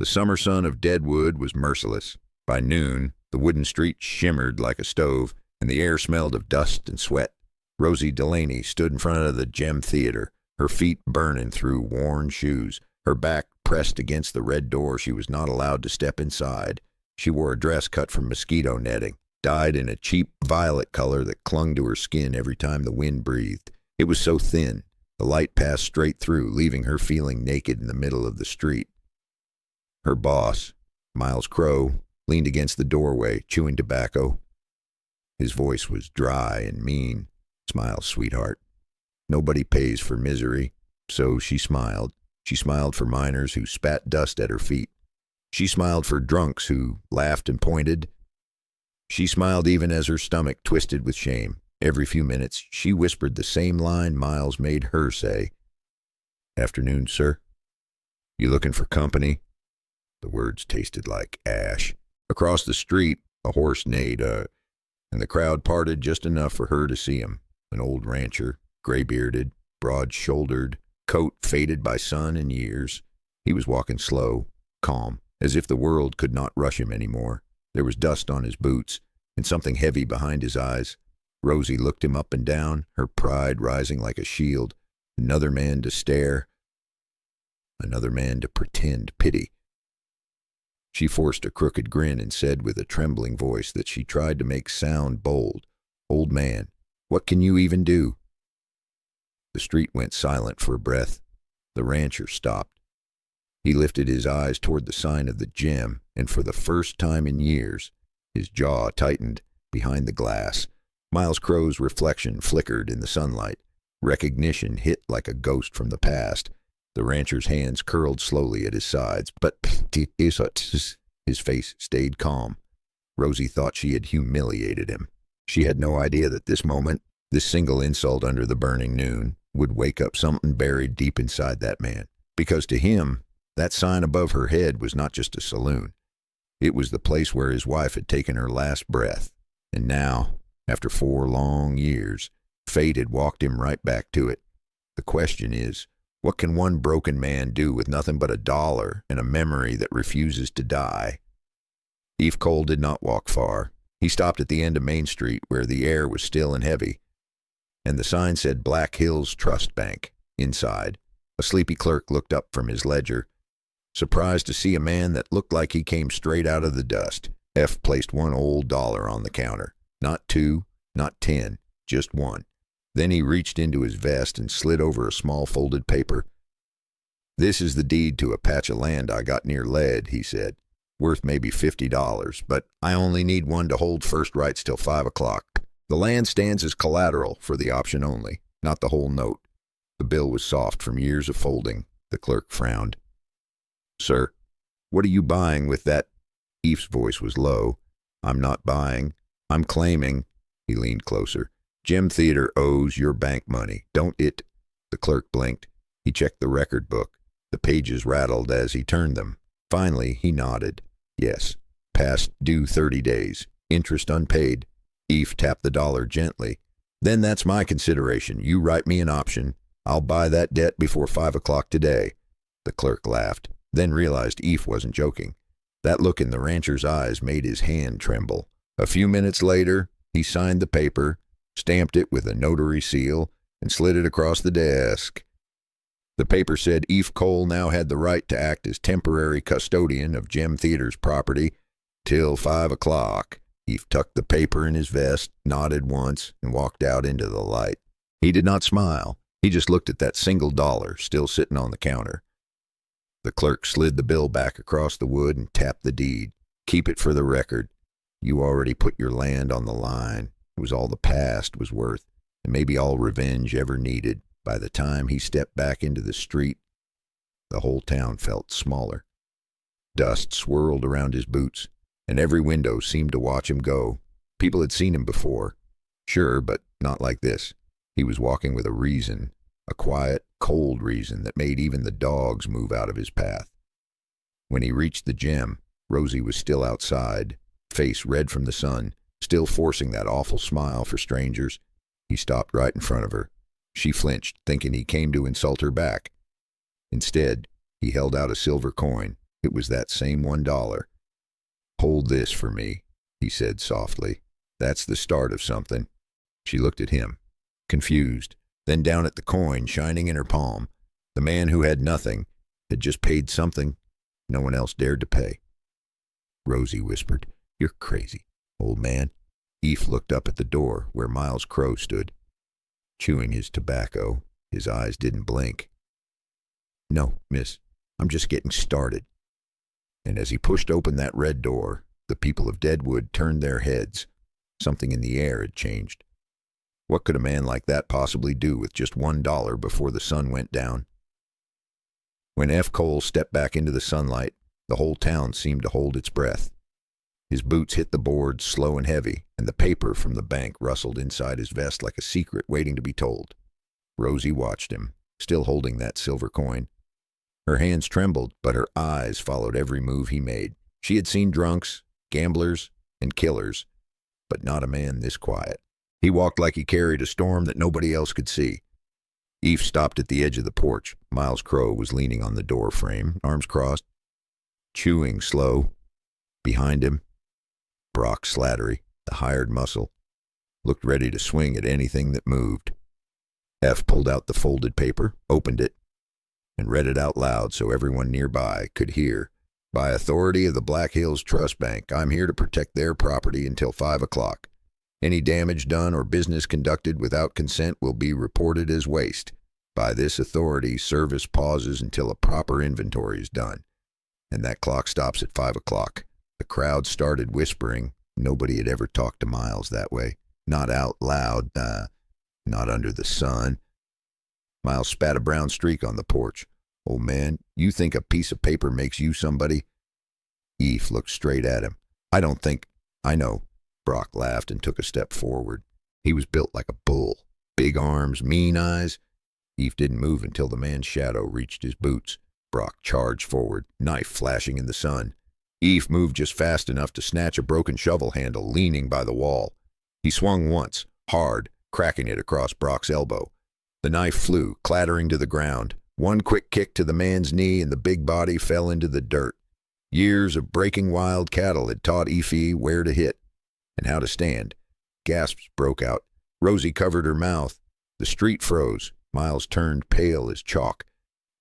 The summer sun of Deadwood was merciless. By noon, the wooden street shimmered like a stove, and the air smelled of dust and sweat. Rosie Delaney stood in front of the Gem Theater, her feet burning through worn shoes, her back pressed against the red door she was not allowed to step inside. She wore a dress cut from mosquito netting, dyed in a cheap violet color that clung to her skin every time the wind breathed. It was so thin, the light passed straight through, leaving her feeling naked in the middle of the street. Her boss, Miles Crow, leaned against the doorway, chewing tobacco. His voice was dry and mean. "Smile, sweetheart. Nobody pays for misery." So she smiled. She smiled for miners who spat dust at her feet. She smiled for drunks who laughed and pointed. She smiled even as her stomach twisted with shame. Every few minutes, she whispered the same line Miles made her say. "Afternoon, sir. You looking for company?" The words tasted like ash. Across the street, a horse neighed, and the crowd parted just enough for her to see him. An old rancher, gray-bearded, broad-shouldered, coat faded by sun and years. He was walking slow, calm, as if the world could not rush him anymore. There was dust on his boots, and something heavy behind his eyes. Rosie looked him up and down, her pride rising like a shield. Another man to stare, another man to pretend pity. She forced a crooked grin and said with a trembling voice that she tried to make sound bold, "Old man, what can you even do?" The street went silent for a breath. The rancher stopped. He lifted his eyes toward the sign of the Gem, and for the first time in years, his jaw tightened behind the glass. Miles Crow's reflection flickered in the sunlight. Recognition hit like a ghost from the past. The rancher's hands curled slowly at his sides, but his face stayed calm. Rosie thought she had humiliated him. She had no idea that this moment, this single insult under the burning noon, would wake up something buried deep inside that man. Because to him, that sign above her head was not just a saloon. It was the place where his wife had taken her last breath. And now, after 4 long years, fate had walked him right back to it. The question is, what can one broken man do with nothing but $1 and a memory that refuses to die? Eve Cole did not walk far. He stopped at the end of Main Street where the air was still and heavy, and the sign said Black Hills Trust Bank. Inside, a sleepy clerk looked up from his ledger, surprised to see a man that looked like he came straight out of the dust. F placed $1 old dollar on the counter. Not 2, not 10, just 1. Then he reached into his vest and slid over a small folded paper. "This is the deed to a patch of land I got near Lead," he said. "Worth maybe $50, but I only need one to hold first rights till 5 o'clock. The land stands as collateral for the option only, not the whole note." The bill was soft from years of folding. The clerk frowned. "Sir, what are you buying with that?" Eve's voice was low. "I'm not buying. I'm claiming." He leaned closer. "Gem Theater owes your bank money, don't it?" The clerk blinked. He checked the record book. The pages rattled as he turned them. Finally, he nodded. "Yes. Past due 30 days. Interest unpaid." Eve tapped the dollar gently. "Then that's my consideration. You write me an option. I'll buy that debt before 5 o'clock today." The clerk laughed, then realized Eve wasn't joking. That look in the rancher's eyes made his hand tremble. A few minutes later, he signed the paper, stamped it with a notary seal, and slid it across the desk. The paper said Eve Cole now had the right to act as temporary custodian of Gem Theater's property till 5 o'clock. Eve tucked the paper in his vest, nodded once, and walked out into the light. He did not smile. He just looked at that single dollar still sitting on the counter. The clerk slid the bill back across the wood and tapped the deed. "Keep it for the record. You already put your land on the line. It was all the past was worth, and maybe all revenge ever needed." By the time he stepped back into the street, the whole town felt smaller. Dust swirled around his boots, and every window seemed to watch him go. People had seen him before, sure, but not like this. He was walking with a reason, a quiet, cold reason that made even the dogs move out of his path. When he reached the Gem, Rosie was still outside, face red from the sun, still forcing that awful smile for strangers. He stopped right in front of her. She flinched, thinking he came to insult her back. Instead, he held out a silver coin. It was that same $1. "Hold this for me," he said softly. "That's the start of something." She looked at him, confused, then down at the coin shining in her palm. The man who had nothing had just paid something no one else dared to pay. Rosie whispered, "You're crazy, old man." Eve looked up at the door where Miles Crow stood, chewing his tobacco. His eyes didn't blink. "No, miss, I'm just getting started." And as he pushed open that red door, the people of Deadwood turned their heads. Something in the air had changed. What could a man like that possibly do with just $1 before the sun went down? When F. Cole stepped back into the sunlight, the whole town seemed to hold its breath. His boots hit the boards slow and heavy, and the paper from the bank rustled inside his vest like a secret waiting to be told. Rosie watched him, still holding that silver coin. Her hands trembled, but her eyes followed every move he made. She had seen drunks, gamblers, and killers, but not a man this quiet. He walked like he carried a storm that nobody else could see. Eve stopped at the edge of the porch. Miles Crow was leaning on the door frame, arms crossed, chewing slow. Behind him, Brock Slattery, the hired muscle, looked ready to swing at anything that moved. F pulled out the folded paper, opened it, and read it out loud so everyone nearby could hear. "By authority of the Black Hills Trust Bank, I'm here to protect their property until 5 o'clock. Any damage done or business conducted without consent will be reported as waste. By this authority, service pauses until a proper inventory is done." And that clock stops at 5 o'clock. The crowd started whispering. Nobody had ever talked to Miles that way. Not out loud, not under the sun. Miles spat a brown streak on the porch. "Old man, you think a piece of paper makes you somebody?" Eve looked straight at him. "I don't think—" "I know." Brock laughed and took a step forward. He was built like a bull. Big arms, mean eyes. Eve didn't move until the man's shadow reached his boots. Brock charged forward, knife flashing in the sun. Eve moved just fast enough to snatch a broken shovel handle leaning by the wall. He swung once, hard, cracking it across Brock's elbow. The knife flew, clattering to the ground. One quick kick to the man's knee and the big body fell into the dirt. Years of breaking wild cattle had taught Eve where to hit and how to stand. Gasps broke out. Rosie covered her mouth. The street froze. Miles turned pale as chalk.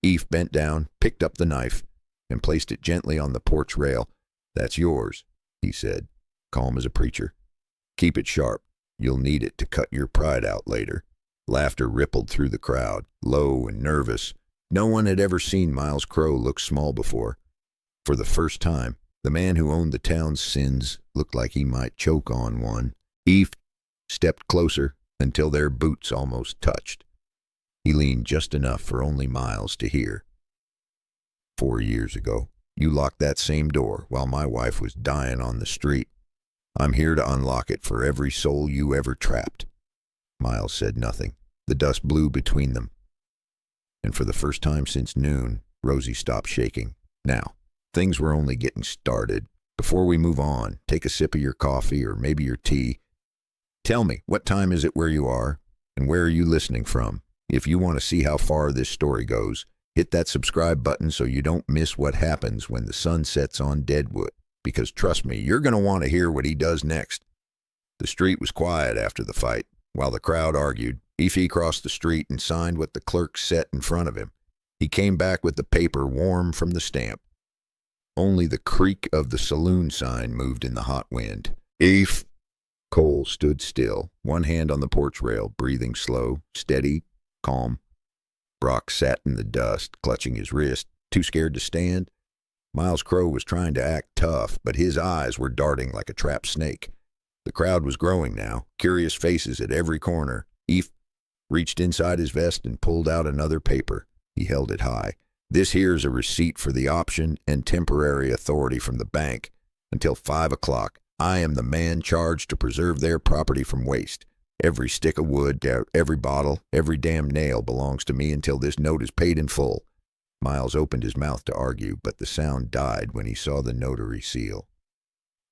Eve bent down, picked up the knife, and placed it gently on the porch rail. "That's yours," he said, calm as a preacher. "Keep it sharp. You'll need it to cut your pride out later." Laughter rippled through the crowd, low and nervous. No one had ever seen Miles Crow look small before. For the first time, the man who owned the town's sins looked like he might choke on one. Eve stepped closer until their boots almost touched. He leaned just enough for only Miles to hear. 4 years ago, you locked that same door while my wife was dying on the street. I'm here to unlock it for every soul you ever trapped." Miles said nothing. The dust blew between them. And for the first time since noon, Rosie stopped shaking. "Now, things were only getting started. Before we move on, take a sip of your coffee or maybe your tea. Tell me, what time is it where you are, and where are you listening from? If you want to see how far this story goes, hit that subscribe button so you don't miss what happens when the sun sets on Deadwood, because trust me, you're going to want to hear what he does next." The street was quiet after the fight. While the crowd argued, Efi crossed the street and signed what the clerk set in front of him. He came back with the paper warm from the stamp. Only the creak of the saloon sign moved in the hot wind. "Eve!" Cole stood still, one hand on the porch rail, breathing slow, steady, calm. Brock sat in the dust, clutching his wrist, too scared to stand. Miles Crow was trying to act tough, but his eyes were darting like a trapped snake. The crowd was growing now, curious faces at every corner. Eve reached inside his vest and pulled out another paper. He held it high. "This here's a receipt for the option and temporary authority from the bank. Until 5 o'clock, I am the man charged to preserve their property from waste. Every stick of wood, every bottle, every damn nail belongs to me until this note is paid in full." Miles opened his mouth to argue, but the sound died when he saw the notary seal.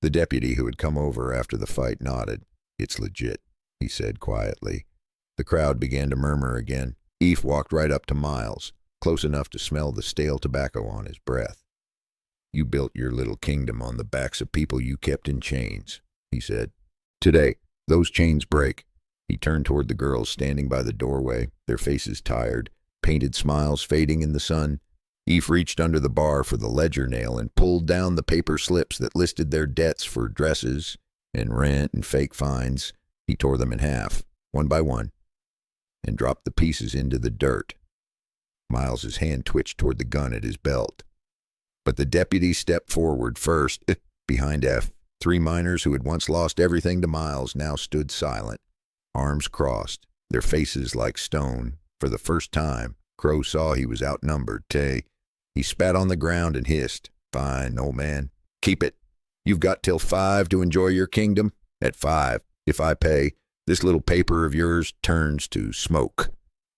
The deputy who had come over after the fight nodded. "It's legit," he said quietly. The crowd began to murmur again. Eve walked right up to Miles, close enough to smell the stale tobacco on his breath. You built your little kingdom on the backs of people you kept in chains, he said. Today, those chains break. He turned toward the girls standing by the doorway, their faces tired, painted smiles fading in the sun. Eve reached under the bar for the ledger nail and pulled down the paper slips that listed their debts for dresses and rent and fake fines. He tore them in half, one by one, and dropped the pieces into the dirt. Miles's hand twitched toward the gun at his belt. But the deputy stepped forward first. Behind F, 3 miners who had once lost everything to Miles now stood silent, arms crossed, their faces like stone. For the first time, Crow saw he was outnumbered. He spat on the ground and hissed, "Fine, old man. Keep it. You've got till 5 to enjoy your kingdom. At 5, if I pay, this little paper of yours turns to smoke."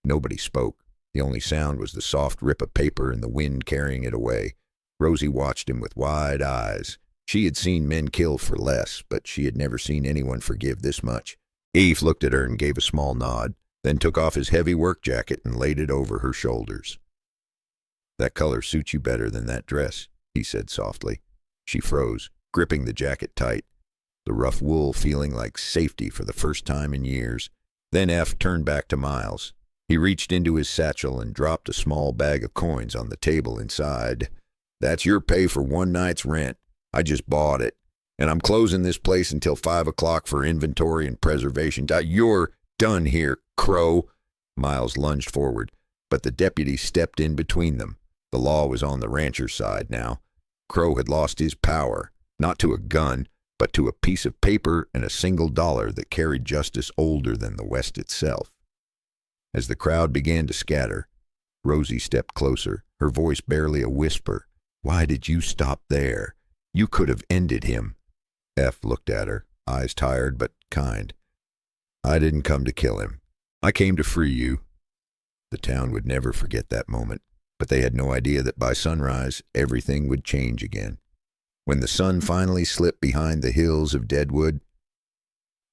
Nobody spoke. The only sound was the soft rip of paper and the wind carrying it away. Rosie watched him with wide eyes. She had seen men kill for less, but she had never seen anyone forgive this much. Eve looked at her and gave a small nod, then took off his heavy work jacket and laid it over her shoulders. "That color suits you better than that dress," he said softly. She froze, gripping the jacket tight, the rough wool feeling like safety for the first time in years. Then F turned back to Miles. He reached into his satchel and dropped a small bag of coins on the table inside. "That's your pay for one night's rent. I just bought it, and I'm closing this place until 5 o'clock for inventory and preservation. You're done here, Crow." Miles lunged forward, but the deputy stepped in between them. The law was on the rancher's side now. Crow had lost his power, not to a gun, but to a piece of paper and a single dollar that carried justice older than the West itself. As the crowd began to scatter, Rosie stepped closer, her voice barely a whisper. "Why did you stop there? You could have ended him." F looked at her, eyes tired but kind. "I didn't come to kill him. I came to free you." The town would never forget that moment, but they had no idea that by sunrise everything would change again. When the sun finally slipped behind the hills of Deadwood,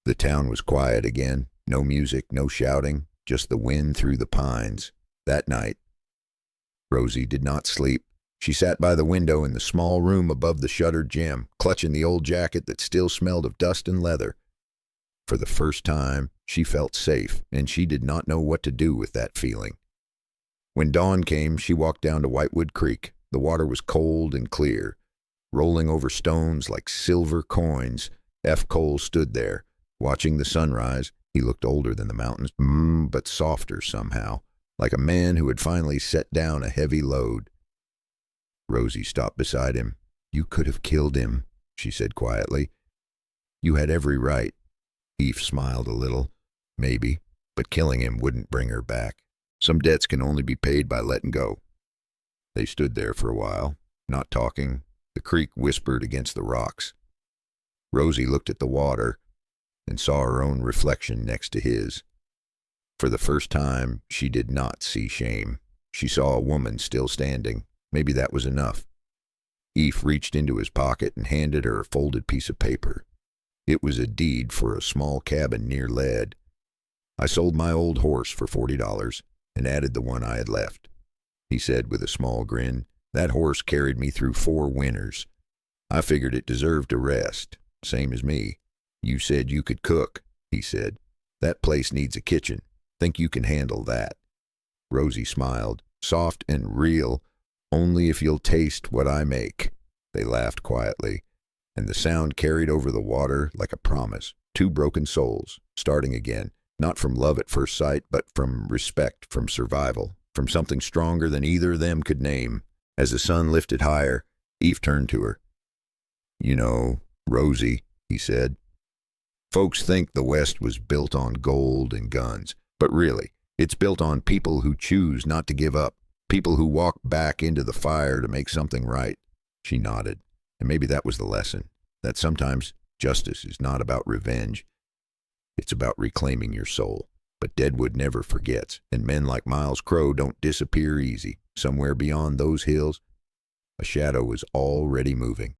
the town was quiet again. No music, no shouting, just the wind through the pines. That night, Rosie did not sleep. She sat by the window in the small room above the shuttered gym, clutching the old jacket that still smelled of dust and leather. For the first time, she felt safe, and she did not know what to do with that feeling. When dawn came, she walked down to Whitewood Creek. The water was cold and clear, rolling over stones like silver coins. F. Cole stood there, watching the sunrise. He looked older than the mountains, but softer somehow, like a man who had finally set down a heavy load. Rosie stopped beside him. "You could have killed him," she said quietly. "You had every right." Eve smiled a little. "Maybe, but killing him wouldn't bring her back. Some debts can only be paid by letting go." They stood there for a while, not talking. The creek whispered against the rocks. Rosie looked at the water and saw her own reflection next to his. For the first time, she did not see shame. She saw a woman still standing. Maybe that was enough. Eve reached into his pocket and handed her a folded piece of paper. It was a deed for a small cabin near Lead. "I sold my old horse for $40 and added the one I had left," he said with a small grin. "That horse carried me through 4 winters. I figured it deserved a rest, same as me. You said you could cook," he said. "That place needs a kitchen. Think you can handle that?" Rosie smiled, soft and real. "Only if you'll taste what I make." They laughed quietly, and the sound carried over the water like a promise. 2 broken souls, starting again, not from love at first sight, but from respect, from survival, from something stronger than either of them could name. As the sun lifted higher, Eve turned to her. "You know, Rosie," he said, "folks think the West was built on gold and guns, but really, it's built on people who choose not to give up. People who walk back into the fire to make something right." She nodded, and maybe that was the lesson, that sometimes justice is not about revenge. It's about reclaiming your soul. But Deadwood never forgets, and men like Miles Crow don't disappear easy. Somewhere beyond those hills, a shadow was already moving.